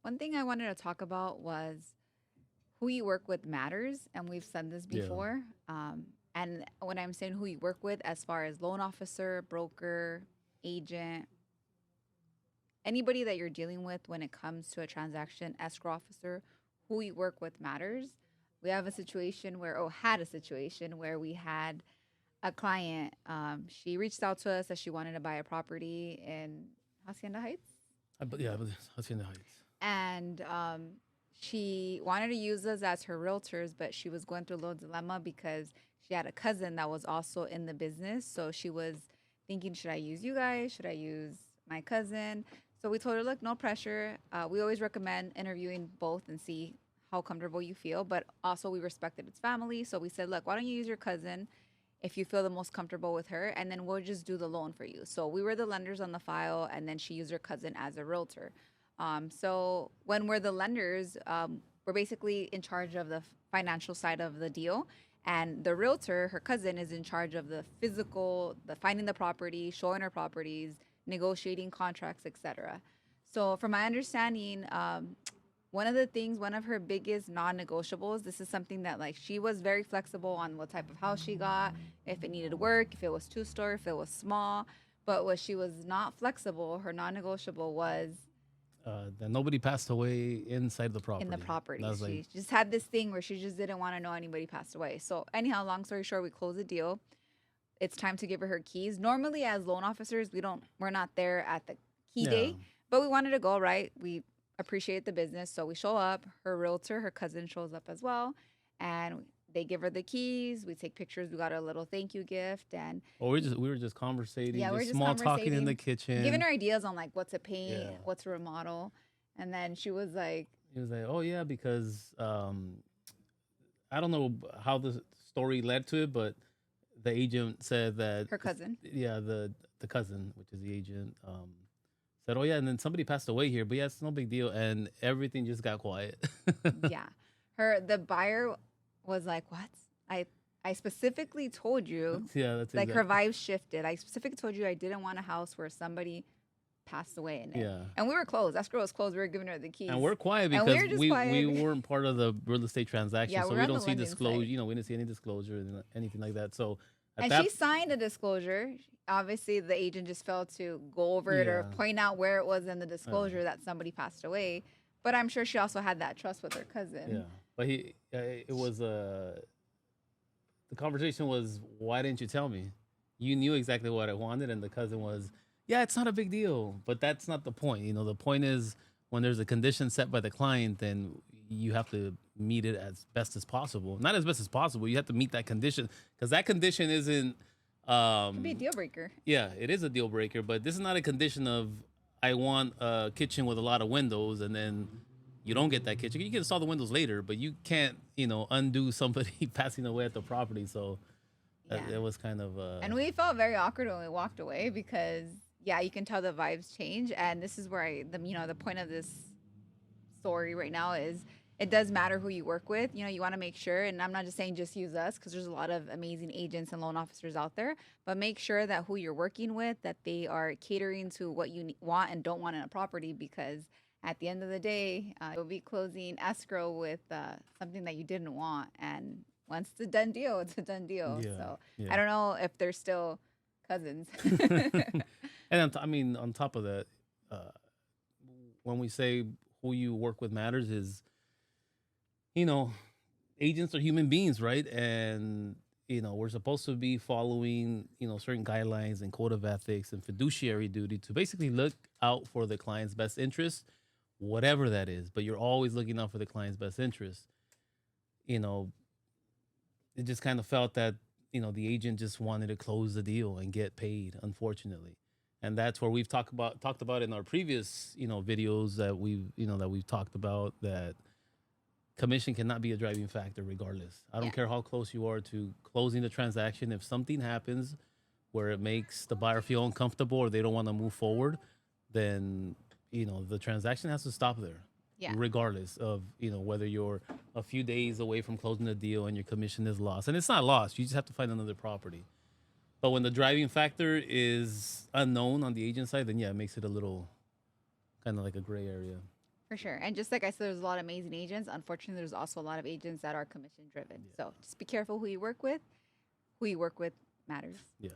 one thing I wanted to talk about was who you work with matters, and we've said this Yeah. before. And when I'm saying who you work with, as far as loan officer, broker, agent, anybody that you're dealing with when it comes to a transaction, escrow officer, who you work with matters. We have a situation where, oh, had a situation where we had a client. She reached out to us that she wanted to buy a property in Hacienda Heights, Yeah, I believe Hacienda Heights. and she wanted to use us as her realtors, but she was going through a little dilemma because she had a cousin that was also in the business. So she was thinking, should I use you guys? Should I use my cousin? So we told her, look, no pressure. We always recommend interviewing both and see how comfortable you feel, but also we respected its family. So we said, look, why don't you use your cousin if you feel the most comfortable with her, and then we'll just do the loan for you. So we were the lenders on the file, and then she used her cousin as a realtor. So when we're the lenders, we're basically in charge of the financial side of the deal. And the realtor, her cousin, is in charge of the physical, the finding the property, showing her properties, negotiating contracts, etc. So from my understanding, one of the things, one of her biggest non-negotiables, this is something that like she was very flexible on what type of house she got, if it needed work, if it was two-story, if it was small. But what she was not flexible, her non-negotiable was That nobody passed away inside the in the property. That property. was like, She just had this thing where she just didn't want to know anybody passed away. So anyhow, long story short, we closed the deal. It's time to give her her keys. Normally, as loan officers, we're not there at the key yeah. day, but we wanted to go, right? We appreciate the business, so we show up. Her realtor, her cousin, shows up as well, and they give her the keys. We take pictures. We got a little thank you gift, and Or we were just conversating, yeah, we're just just small talking in the conversating, giving kitchen. her ideas on like what to paint, Yeah. what to remodel, and then she was like, He was like, "Oh yeah, because I don't know how the story led to it, but the agent said that her cousin. yeah, the cousin, which is the agent, said, "Oh yeah," and then somebody passed away here, but yeah, it's no big deal, and everything just got quiet. Yeah. The buyer was like, "What? I I specifically told you." Yeah, that's Like her exactly. vibe shifted. I specifically told you I didn't want a house where somebody passed away in it. Yeah. And we were closed. Escrow was closed. We were giving her the And keys. we're quiet And we because were just we quiet. weren't part of the real estate transaction, Yeah, we so were we on don't the see lending disclosure. side. You know, we didn't see any disclosure and anything like that. So at And that, she signed a disclosure. Obviously, the agent just failed to go over it or yeah, point out where it was in the uh, disclosure that somebody passed away. But I'm sure she also had that trust with her yeah. cousin. But it was the conversation was, why didn't you tell me? You knew exactly what I wanted, and the cousin was, yeah, it's not a big deal. But that's not the point. You know, the point is when there's a condition set by the client, then you have to meet it as best as possible. Not as best as possible. You have to meet that condition because that condition isn't. Could be a deal breaker. Yeah, it is a deal breaker, but this is not a condition of I want a kitchen with a lot of windows, and then you don't get that kitchen. You can install the windows later, but you can't, undo somebody passing away at the property. So Yeah. it was kind of And we felt very awkward when we walked away because yeah, you can tell the vibes change. And this is where the point of this story right now is it does matter who you work with. You want to make sure, and I'm not just saying just use us because there's a lot of amazing agents and loan officers out there, but make sure that who you're working with, that they are catering to what you want and don't want in a property because at the end of the day, you'll be closing escrow with something that you didn't want. And once it's a done deal, it's a done deal. yeah, So yeah. I don't know if they're still cousins. And I mean, on top of that, uh, when we say who you work with matters, is you know, agents are human beings, right? And we're supposed to be following certain guidelines and code of ethics and fiduciary duty to basically look out for the client's best interest, whatever that is. But you're always looking out for the client's best interest. You know, it just kind of felt that the agent just wanted to close the deal and get paid, unfortunately. And that's where we've talked about in our previous videos that we've talked about that commission cannot be a driving factor regardless. I don't Yeah. care how close you are to closing the transaction. If something happens where it makes the buyer feel uncomfortable or they don't want to move forward, then the transaction has to stop there. Yeah. Regardless of whether you're a few days away from closing the deal and your commission is lost, and it's not lost, you just have to find another property. But when the driving factor is unknown on the agent side, then yeah, it makes it a little kind of like a gray area. For sure. And just like I said, there's a lot of amazing agents. Unfortunately, there's also a lot of agents that are commission driven. Yeah. So just be careful who you work with. Who you work with matters. Yeah.